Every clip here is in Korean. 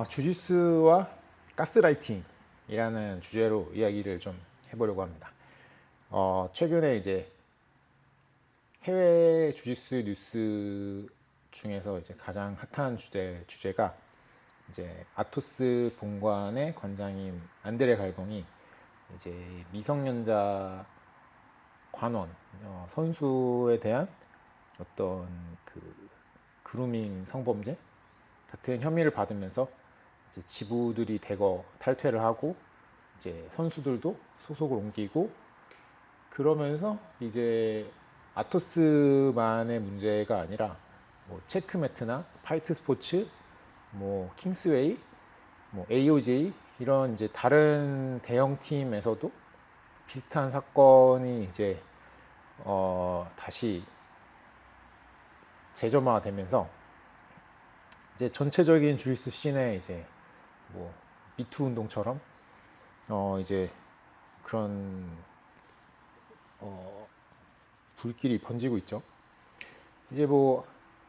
주짓수와 가스라이팅이라는 주제로 이야기를 좀 해보려고 합니다. 최근에 이제 해외 주짓수 뉴스 중에서 이제 가장 핫한 주제가 이제 아토스 본관의 관장인 안드레 갈공이 이제 미성년자 관원 선수에 대한 어떤 그 그루밍 성범죄 같은 혐의를 받으면서 이제 지부들이 대거 탈퇴를 하고 이제 선수들도 소속을 옮기고 그러면서 이제 아토스만의 문제가 아니라 뭐 체크매트나 파이트 스포츠, 뭐 킹스웨이, 뭐 AOJ 이런 이제 다른 대형 팀에서도 비슷한 사건이 이제 다시 재점화되면서 이제 전체적인 주짓수 씬에 이제 뭐 미투 운동처럼 이제 그런 불길이 번지고 있죠. 이제 뭐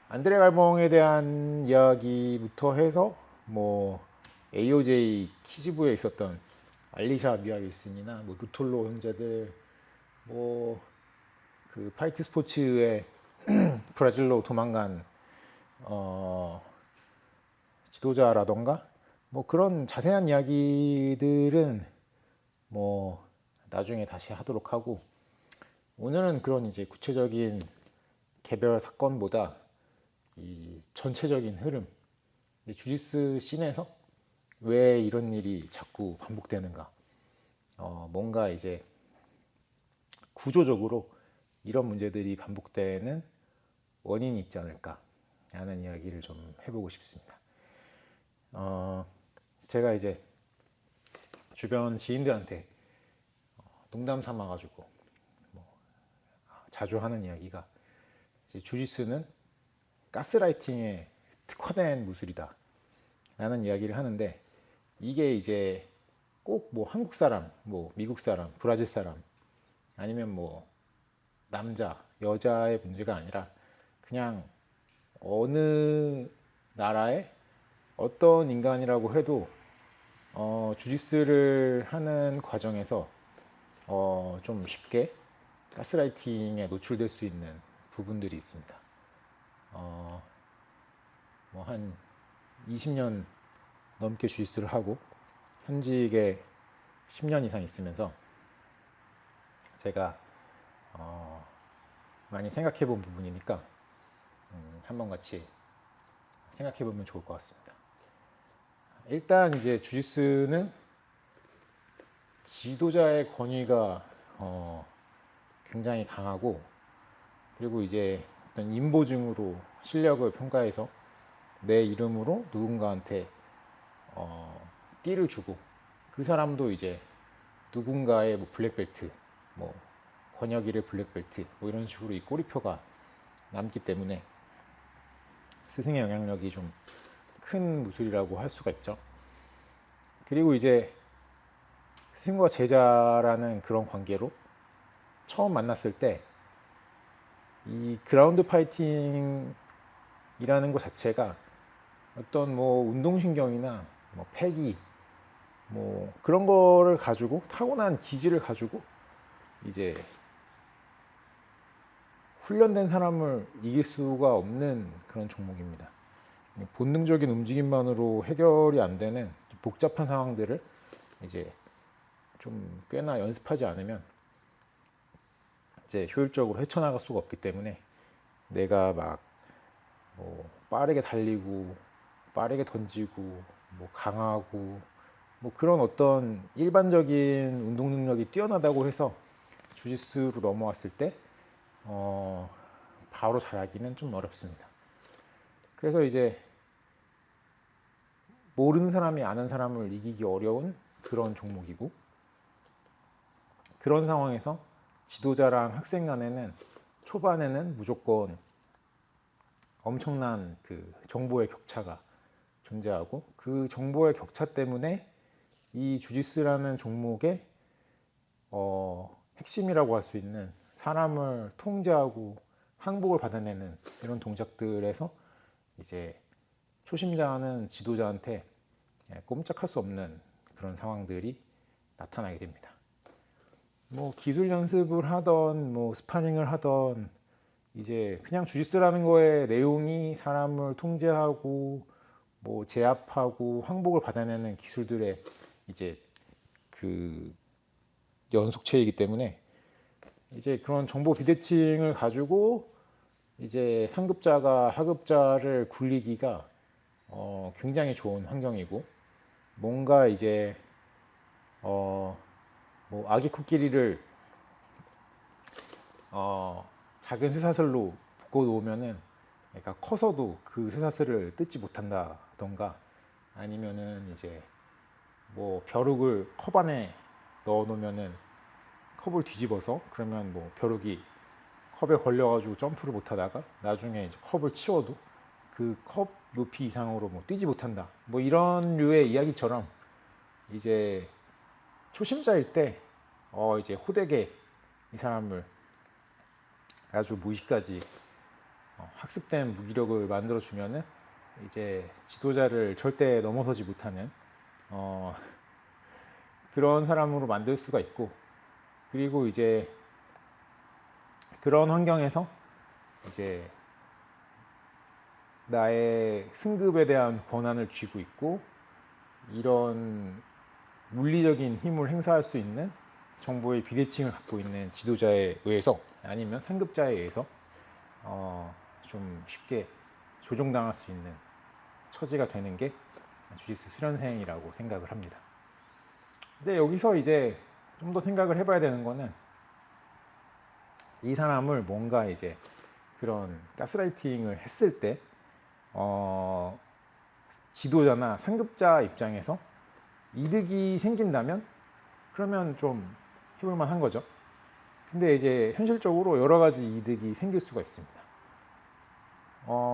안드레 갈봉에 대한 이야기부터 해서 뭐 AOJ 키즈부에 있었던 알리샤 미아 윌슨이나 뭐 루톨로 형제들 뭐 그 파이트 스포츠의 브라질로 도망간 지도자라던가 뭐 그런 자세한 이야기들은 뭐 나중에 다시 하도록 하고 오늘은 그런 이제 구체적인 개별 사건보다 이 전체적인 흐름, 주짓수 씬에서 왜 이런 일이 자꾸 반복되는가, 뭔가 이제 구조적으로 이런 문제들이 반복되는 원인이 있지 않을까 하는 이야기를 좀 해보고 싶습니다. 제가 이제 주변 지인들한테 농담 삼아가지고 뭐 자주 하는 이야기가 이제 주짓수는 가스라이팅에 특화된 무술이다 라는 이야기를 하는데 이게 이제 꼭 뭐 한국 사람, 뭐 미국 사람, 브라질 사람 아니면 뭐 남자, 여자의 문제가 아니라 그냥 어느 나라의 어떤 인간이라고 해도 주짓수를 하는 과정에서 좀 쉽게 가스라이팅에 노출될 수 있는 부분들이 있습니다. 뭐 한 20년 넘게 주짓수를 하고 현직에 10년 이상 있으면서 제가 많이 생각해 본 부분이니까 한번 같이 생각해 보면 좋을 것 같습니다. 일단 이제 주짓수는 지도자의 권위가 굉장히 강하고 그리고 이제 어떤 인보증으로 실력을 평가해서 내 이름으로 누군가한테 띠를 주고 그 사람도 이제 누군가의 뭐 블랙벨트, 뭐 권혁일의 블랙벨트 뭐 이런 식으로 이 꼬리표가 남기 때문에 스승의 영향력이 좀 큰 무술이라고 할 수가 있죠. 그리고 이제 스승과 제자라는 그런 관계로 처음 만났을 때 이 그라운드 파이팅이라는 것 자체가 어떤 뭐 운동신경이나 뭐 패기 뭐 그런 거를 가지고 타고난 기질을 가지고 이제 훈련된 사람을 이길 수가 없는 그런 종목입니다. 본능적인 움직임만으로 해결이 안 되는 복잡한 상황들을 이제 좀 꽤나 연습하지 않으면 이제 효율적으로 헤쳐나갈 수가 없기 때문에 내가 막 뭐 빠르게 달리고 빠르게 던지고 뭐 강하고 뭐 그런 어떤 일반적인 운동 능력이 뛰어나다고 해서 주짓수로 넘어왔을 때 바로 잘하기는 좀 어렵습니다. 그래서 이제 모르는 사람이 아는 사람을 이기기 어려운 그런 종목이고 그런 상황에서 지도자랑 학생 간에는 초반에는 무조건 엄청난 그 정보의 격차가 존재하고 그 정보의 격차 때문에 이 주짓수라는 종목의 핵심이라고 할 수 있는 사람을 통제하고 항복을 받아내는 이런 동작들에서 이제 초심자는 지도자한테 꼼짝할 수 없는 그런 상황들이 나타나게 됩니다. 뭐 기술 연습을 하던 뭐 스파링을 하던 이제 그냥 주짓수라는 거에 내용이 사람을 통제하고 뭐 제압하고 항복을 받아내는 기술들의 이제 그 연속체이기 때문에 이제 그런 정보 비대칭을 가지고 이제 상급자가 하급자를 굴리기가 굉장히 좋은 환경이고, 뭔가 이제 뭐 아기 코끼리를 작은 쇠사슬로 묶어 놓으면은 그러니까 커서도 그 쇠사슬을 뜯지 못한다던가, 아니면은 이제 뭐 벼룩을 컵 안에 넣어 놓으면은 컵을 뒤집어서 그러면 뭐 벼룩이 컵에 걸려가지고 점프를 못하다가 나중에 이제 컵을 치워도 그 컵 높이 이상으로 뭐 뛰지 못한다, 뭐 이런 류의 이야기처럼 이제 초심자일 때 이제 호되게 이 사람을 아주 무기까지 학습된 무기력을 만들어 주면은 이제 지도자를 절대 넘어서지 못하는 그런 사람으로 만들 수가 있고, 그리고 이제 그런 환경에서 이제 나의 승급에 대한 권한을 쥐고 있고, 이런 물리적인 힘을 행사할 수 있는 정보의 비대칭을 갖고 있는 지도자에 의해서, 아니면 상급자에 의해서 좀 쉽게 조종당할 수 있는 처지가 되는 게 주짓수 수련생이라고 생각을 합니다. 근데 여기서 이제 좀 더 생각을 해봐야 되는 거는, 이 사람을 뭔가 이제 그런 가스라이팅을 했을 때 지도자나 상급자 입장에서 이득이 생긴다면 그러면 좀 해볼 만한 거죠. 근데 이제 현실적으로 여러 가지 이득이 생길 수가 있습니다.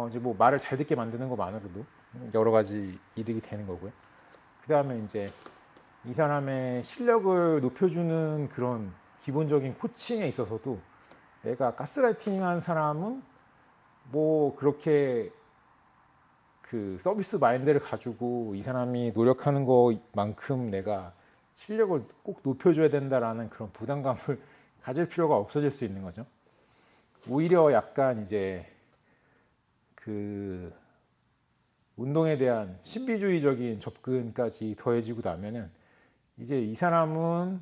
이제 뭐 말을 잘 듣게 만드는 것만으로도 여러 가지 이득이 되는 거고요. 그 다음에 이제 이 사람의 실력을 높여주는 그런 기본적인 코칭에 있어서도, 내가 가스라이팅한 사람은 뭐 그렇게 그 서비스 마인드를 가지고 이 사람이 노력하는 것만큼 내가 실력을 꼭 높여줘야 된다라는 그런 부담감을 가질 필요가 없어질 수 있는 거죠. 오히려 약간 이제 그 운동에 대한 신비주의적인 접근까지 더해지고 나면은, 이제 이 사람은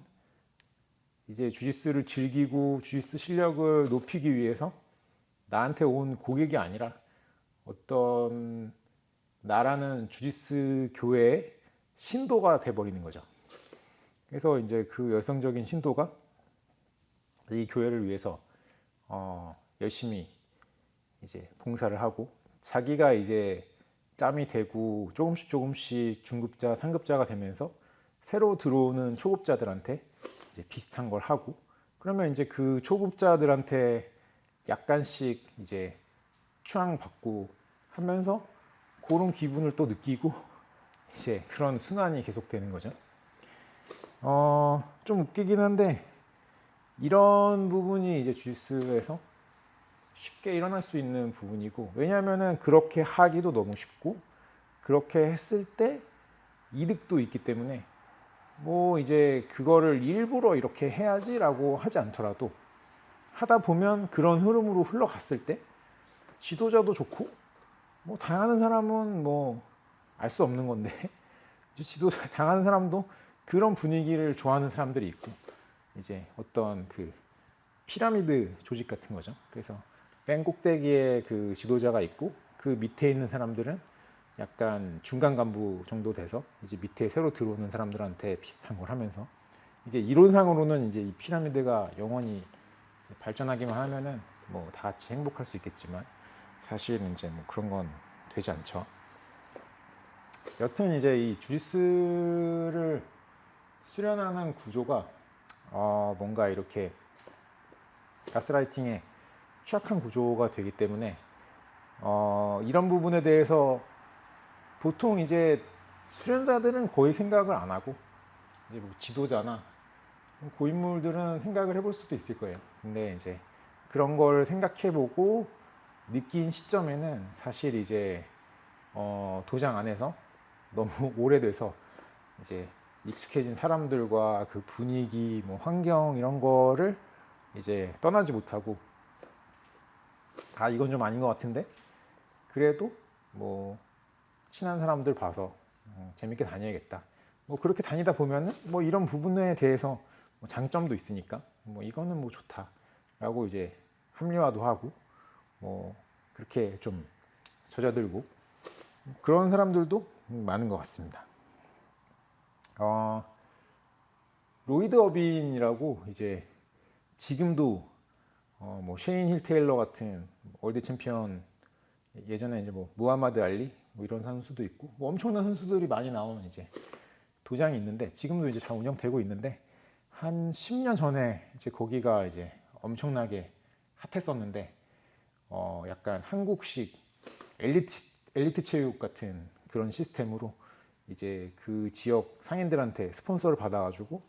이제 주짓수를 즐기고 주짓수 실력을 높이기 위해서 나한테 온 고객이 아니라 어떤 나라는 주짓수 교회의 신도가 돼버리는 거죠. 그래서 이제 그 열성적인 신도가 이 교회를 위해서 열심히 이제 봉사를 하고, 자기가 이제 짬이 되고 조금씩 중급자, 상급자가 되면서 새로 들어오는 초급자들한테 이제 비슷한 걸 하고, 그러면 이제 그 초급자들한테 약간씩 이제 추앙받고 하면서 그런 기분을 또 느끼고, 이제 그런 순환이 계속되는 거죠. 좀 웃기긴 한데, 이런 부분이 이제 주짓수에서 쉽게 일어날 수 있는 부분이고, 왜냐하면은 그렇게 하기도 너무 쉽고, 그렇게 했을 때 이득도 있기 때문에, 뭐 이제 그거를 일부러 이렇게 해야지라고 하지 않더라도 하다 보면 그런 흐름으로 흘러갔을 때 지도자도 좋고, 뭐 당하는 사람은 뭐 알 수 없는 건데 지도자 당하는 사람도 그런 분위기를 좋아하는 사람들이 있고, 이제 어떤 그 피라미드 조직 같은 거죠. 그래서 맨 꼭대기에 그 지도자가 있고, 그 밑에 있는 사람들은 약간 중간 간부 정도 돼서 이제 밑에 새로 들어오는 사람들한테 비슷한 걸 하면서, 이제 이론상으로는 이제 이 피라미드가 영원히 발전하기만 하면은 뭐 다 같이 행복할 수 있겠지만, 사실은 이제 뭐 그런 건 되지 않죠. 여튼 이제 이 주짓수를 수련하는 구조가 뭔가 이렇게 가스라이팅에 취약한 구조가 되기 때문에 이런 부분에 대해서 보통 이제 수련자들은 거의 생각을 안 하고, 이제 뭐 지도자나 고인물들은 생각을 해볼 수도 있을 거예요. 근데 이제 그런 걸 생각해보고 느낀 시점에는 사실 이제 도장 안에서 너무 오래돼서 이제 익숙해진 사람들과 그 분위기, 뭐 환경 이런 거를 이제 떠나지 못하고, 아 이건 좀 아닌 것 같은데 그래도 뭐 친한 사람들 봐서 재밌게 다녀야겠다. 뭐 그렇게 다니다 보면은 뭐 이런 부분에 대해서 뭐 장점도 있으니까 뭐 이거는 뭐 좋다라고 이제 합리화도 하고, 뭐 그렇게 좀 젖어들고 그런 사람들도 많은 것 같습니다. 로이드 어빈이라고 이제 지금도 뭐 셰인 힐 테일러 같은 월드 챔피언, 예전에 이제 뭐 무하마드 알리 뭐 이런 선수도 있고 뭐 엄청난 선수들이 많이 나오는 이제 도장이 있는데, 지금도 이제 잘 운영되고 있는데, 한 10년 전에 이제 거기가 이제 엄청나게 핫했었는데, 약간 한국식 엘리트 체육 같은 그런 시스템으로 이제 그 지역 상인들한테 스폰서를 받아가지고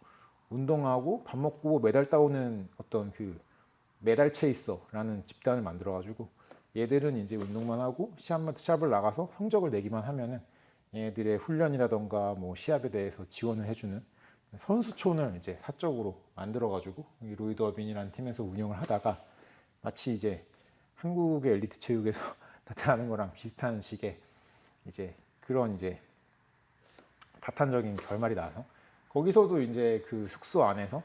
운동하고 밥 먹고 메달 따오는 어떤 그 메달 체이서라는 집단을 만들어가지고, 얘들은 이제 운동만 하고 시합을 나가서 성적을 내기만 하면은 얘네들의 훈련이라던가 뭐 시합에 대해서 지원을 해주는 선수촌을 이제 사적으로 만들어가지고 로이드 어빈이라는 팀에서 운영을 하다가, 마치 이제 한국의 엘리트 체육에서 나타나는 거랑 비슷한 식의 이제 그런 이제 파탄적인 결말이 나서, 거기서도 이제 그 숙소 안에서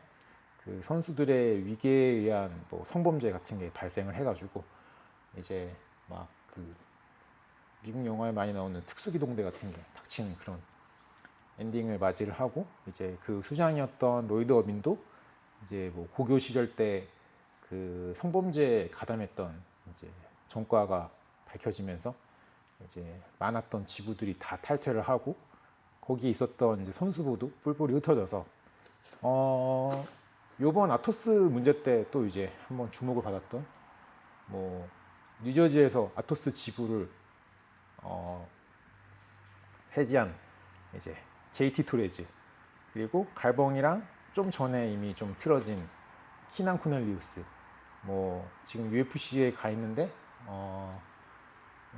그 선수들의 위계에 의한 뭐 성범죄 같은 게 발생을 해가지고, 이제 막 그 미국 영화에 많이 나오는 특수기동대 같은 게 닥치는 그런 엔딩을 맞이를 하고, 이제 그 수장이었던 로이드 어빈도 이제 뭐 고교 시절 때 그 성범죄에 가담했던 이제 전과가 밝혀지면서 이제 많았던 지부들이 다 탈퇴를 하고, 거기에 있었던 이제 선수부도 뿔뿔이 흩어져서 요번 아토스 문제 때 또 이제 한번 주목을 받았던, 뭐 뉴저지에서 아토스 지부를 해지한 이제 JT 토레즈, 그리고 갈봉이랑 좀 전에 이미 좀 틀어진 키난 코넬리우스, 뭐 지금 UFC에 가 있는데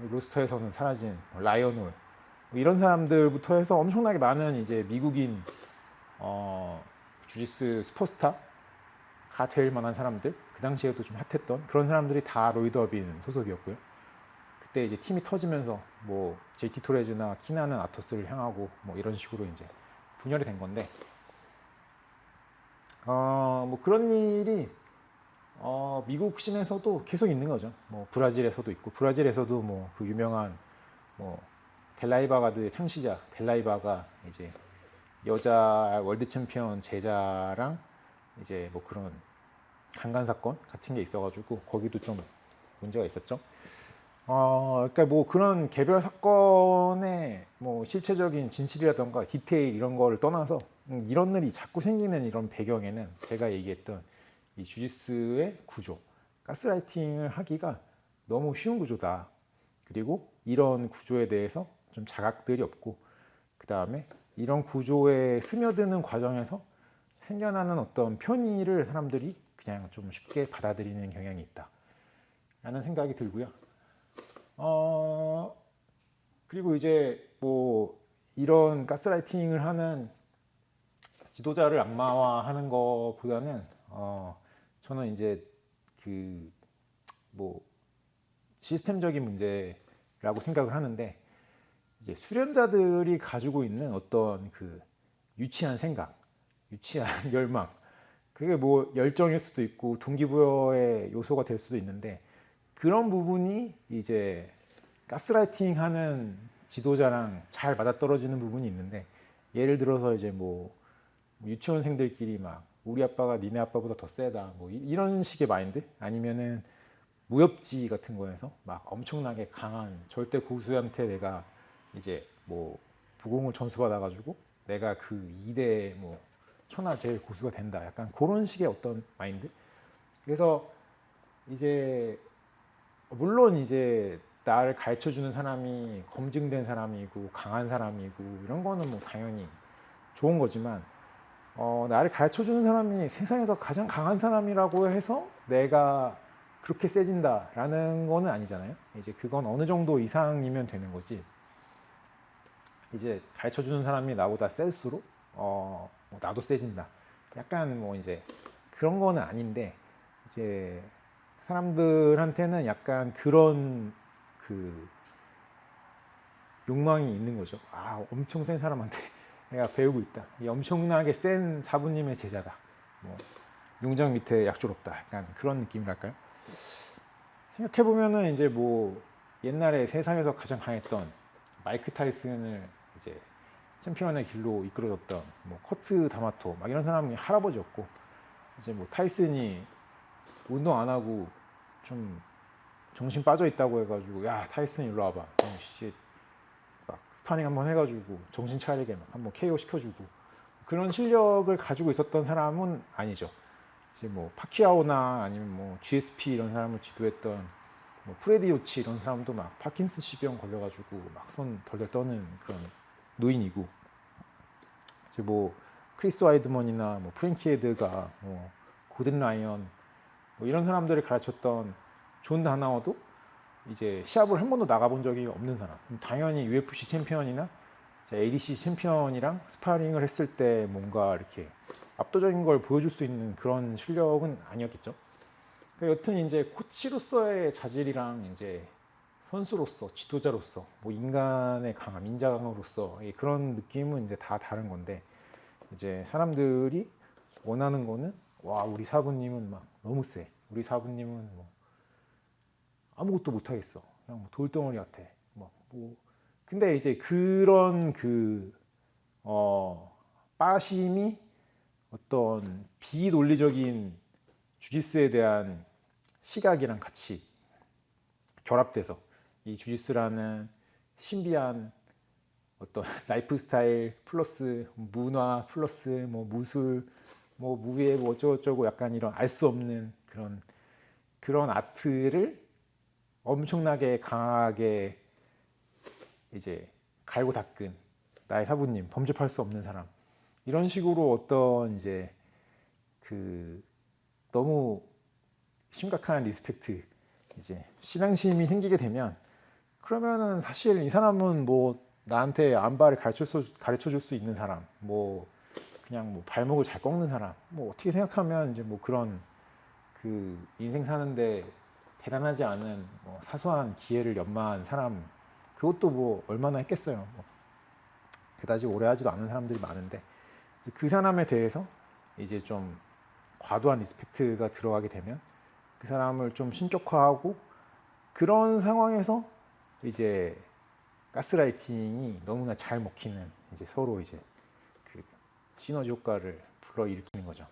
로스터에서는 사라진 라이언 홀, 뭐 이런 사람들부터 해서 엄청나게 많은 이제 미국인 주짓수 슈퍼스타가 될 만한 사람들, 그 당시에도 좀 핫했던 그런 사람들이 다 로이드 어빈 소속이었고요. 그때 이제 팀이 터지면서 뭐 JT 토레즈나 키나는 아토스를 향하고 뭐 이런 식으로 이제 분열이 된 건데, 뭐 그런 일이 미국 씬에서도 계속 있는 거죠. 뭐 브라질에서도 있고, 브라질에서도 뭐 그 유명한 뭐 델라이바가드의 창시자 델라이바가 이제 여자 월드 챔피언 제자랑 이제 뭐 그런 강간 사건 같은 게 있어가지고 거기도 좀 문제가 있었죠. 그러니까 뭐 그런 개별 사건의 뭐 실체적인 진실이라던가 디테일 이런 거를 떠나서 이런 일이 자꾸 생기는 이런 배경에는 제가 얘기했던 이 주짓수의 구조, 가스라이팅을 하기가 너무 쉬운 구조다. 그리고 이런 구조에 대해서 좀 자각들이 없고, 그 다음에 이런 구조에 스며드는 과정에서 생겨나는 어떤 편의를 사람들이 그냥 좀 쉽게 받아들이는 경향이 있다 라는 생각이 들고요. 그리고 이제 뭐 이런 가스라이팅을 하는 지도자를 악마화하는 것보다는 저는 이제 그 뭐 시스템적인 문제라고 생각을 하는데, 이제 수련자들이 가지고 있는 어떤 그 유치한 생각, 유치한 열망, 그게 뭐 열정일 수도 있고 동기부여의 요소가 될 수도 있는데, 그런 부분이 이제 가스라이팅 하는 지도자랑 잘 맞아떨어지는 부분이 있는데, 예를 들어서 이제 뭐 유치원생들끼리 막 우리 아빠가 니네 아빠보다 더 세다 뭐 이런 식의 마인드, 아니면은 무협지 같은 거에서 막 엄청나게 강한 절대 고수한테 내가 이제 뭐 부공을 전수받아가지고 내가 그 2대 뭐 천하 제일 고수가 된다, 약간 그런 식의 어떤 마인드. 그래서 이제 물론 이제 나를 가르쳐 주는 사람이 검증된 사람이고 강한 사람이고 이런 거는 뭐 당연히 좋은 거지만, 나를 가르쳐 주는 사람이 세상에서 가장 강한 사람이라고 해서 내가 그렇게 세진다라는 거는 아니잖아요. 이제 그건 어느 정도 이상이면 되는 거지. 이제 가르쳐 주는 사람이 나보다 셀수록 뭐 나도 세진다. 약간 뭐 이제 그런 거는 아닌데 이제 사람들한테는 약간 그런 그 욕망이 있는 거죠. 아, 엄청 센 사람한테 내가 배우고 있다. 이 엄청나게 센 사부님의 제자다. 뭐 용장 밑에 약조롭다. 약간 그런 느낌이랄까요? 생각해 보면은 이제 뭐 옛날에 세상에서 가장 강했던 마이크 타이슨을 이제 챔피언의 길로 이끌어줬던 뭐 커트 다마토 막 이런 사람이 할아버지였고, 이제 뭐 타이슨이 운동 안 하고 좀 정신 빠져 있다고 해가지고 야 타이슨 일로 와봐, 씨, 막 스파링 한번 해가지고 정신 차리게 막 한번 KO 시켜주고 그런 실력을 가지고 있었던 사람은 아니죠. 이제 뭐 파키아오나 아니면 뭐 GSP 이런 사람을 지도했던 뭐 프레디 요치 이런 사람도 막 파킨슨 시병 걸려가지고 막 손 덜덜 떠는 그런 노인이고, 이제 뭐 크리스 와이드먼이나 뭐 프랭키 에드가 뭐 고든 라이언 뭐 이런 사람들을 가르쳤던 존 다나워도 이제 시합을 한 번도 나가본 적이 없는 사람. 당연히 UFC 챔피언이나 ADC 챔피언이랑 스파링을 했을 때 뭔가 이렇게 압도적인 걸 보여줄 수 있는 그런 실력은 아니었겠죠. 그러니까 여튼 이제 코치로서의 자질이랑 이제 선수로서 지도자로서 뭐 인간의 강함, 인자 강으로서 그런 느낌은 이제 다 다른 건데, 이제 사람들이 원하는 거는 와 우리 사부님은 막 너무 세, 우리 사부님은 뭐 아무것도 못 하겠어, 그냥 뭐 돌덩어리 같아, 뭐 근데 이제 그런 빠심이 어떤 비논리적인 주짓수에 대한 시각이랑 같이 결합돼서 이 주짓수라는 신비한 어떤 라이프 스타일 플러스 문화 플러스 뭐 무술 뭐 무예 뭐 어쩌고저쩌고 약간 이런 알 수 없는 그런 아트를 엄청나게 강하게 이제 갈고 닦은 나의 사부님, 범접할 수 없는 사람, 이런 식으로 어떤 이제 너무 심각한 리스펙트, 이제 신앙심이 생기게 되면, 그러면은 사실 이 사람은 뭐 나한테 안바를 가르쳐 줄 수 있는 사람, 뭐 그냥 뭐 발목을 잘 꺾는 사람, 뭐 어떻게 생각하면 이제 뭐 그런 인생 사는데 대단하지 않은 뭐 사소한 기회를 연마한 사람, 그것도 뭐 얼마나 했겠어요. 뭐 그다지 오래 하지도 않은 사람들이 많은데, 그 사람에 대해서 이제 좀 과도한 리스펙트가 들어가게 되면 그 사람을 좀 신격화하고, 그런 상황에서 이제 가스라이팅이 너무나 잘 먹히는 이제 서로 이제 그 시너지 효과를 불러일으키는 거죠.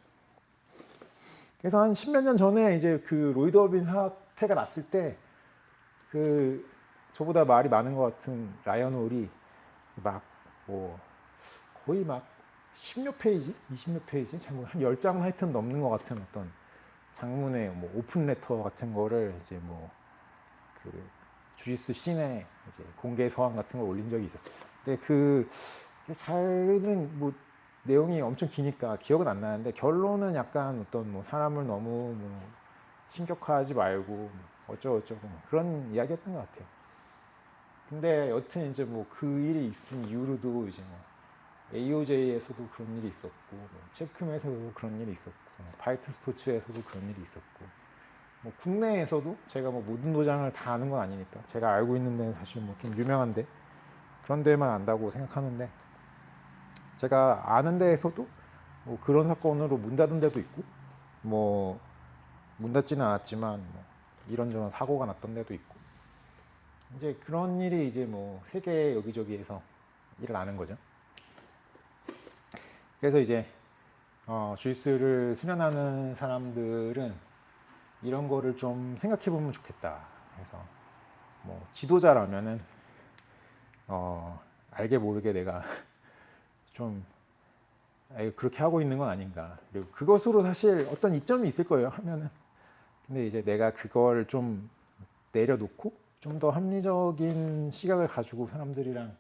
그래서 한 십몇 년 전에 이제 로이드 어빈 사태가 났을 때 저보다 말이 많은 것 같은 라이언 홀이 막 뭐 거의 막 10몇 페이지, 20몇 페이지, 한 10장 하여튼 넘는 것 같은 어떤 장문의 뭐 오픈 레터 같은 거를 이제 뭐 주짓수 씬에 이제 공개 서한 같은 걸 올린 적이 있었어요. 근데 잘은 뭐 내용이 엄청 기니까 기억은 안 나는데, 결론은 약간 어떤 뭐 사람을 너무 뭐 신격화하지 말고 뭐 어쩌고저쩌고 그런 이야기였던 것 같아요. 근데 여튼 이제 뭐 그 일이 있은 이후로도 이제 뭐 AOJ에서도 그런 일이 있었고, 뭐 체크맨에서도 그런 일이 있었고, 뭐 파이트 스포츠에서도 그런 일이 있었고, 뭐 국내에서도 제가 뭐 모든 도장을 다 아는 건 아니니까, 제가 알고 있는 데는 사실 뭐 좀 유명한데 그런 데만 안다고 생각하는데, 제가 아는 데에서도 뭐 그런 사건으로 문 닫은 데도 있고, 뭐 문 닫지는 않았지만 뭐 이런저런 사고가 났던 데도 있고, 이제 그런 일이 이제 뭐 세계 여기저기에서 일어나는 거죠. 그래서 이제 주짓수를 수련하는 사람들은 이런 거를 좀 생각해 보면 좋겠다. 그래서 뭐 지도자라면은 알게 모르게 내가 좀 그렇게 하고 있는 건 아닌가. 그리고 그것으로 사실 어떤 이점이 있을 거예요, 하면은. 근데 이제 내가 그걸 좀 내려놓고 좀 더 합리적인 시각을 가지고 사람들이랑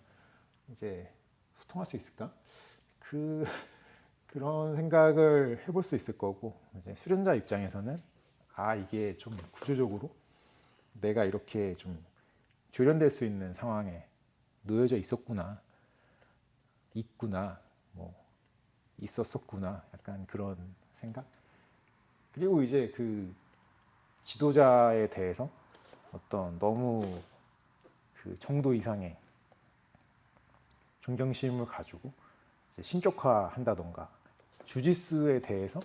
이제 소통할 수 있을까? 그런 생각을 해볼 수 있을 거고, 이제 수련자 입장에서는 이게 좀 구조적으로 내가 이렇게 좀 조련될 수 있는 상황에 놓여져 있었구나. 있구나, 뭐 있었었구나, 약간 그런 생각. 그리고 이제 그 지도자에 대해서 어떤 너무 그 정도 이상의 존경심을 가지고 이제 신격화한다던가, 주짓수에 대해서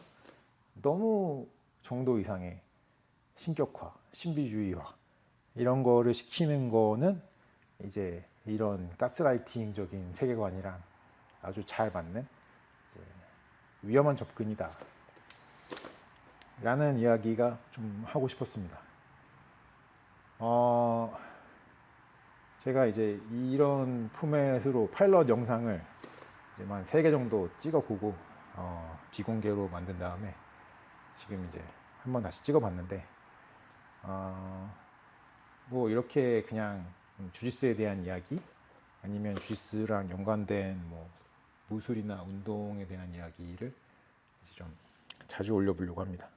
너무 정도 이상의 신격화, 신비주의화 이런 거를 시키는 거는 이제 이런 가스라이팅적인 세계관이랑 아주 잘 맞는 이제 위험한 접근이다 라는 이야기가 좀 하고 싶었습니다. 제가 이제 이런 포맷으로 파일럿 영상을 이제 한 3개 정도 찍어보고 비공개로 만든 다음에 지금 이제 한번 다시 찍어봤는데, 뭐 이렇게 그냥 주짓수에 대한 이야기, 아니면 주짓수랑 연관된 뭐 무술이나 운동에 대한 이야기를 이제 좀 자주 올려보려고 합니다.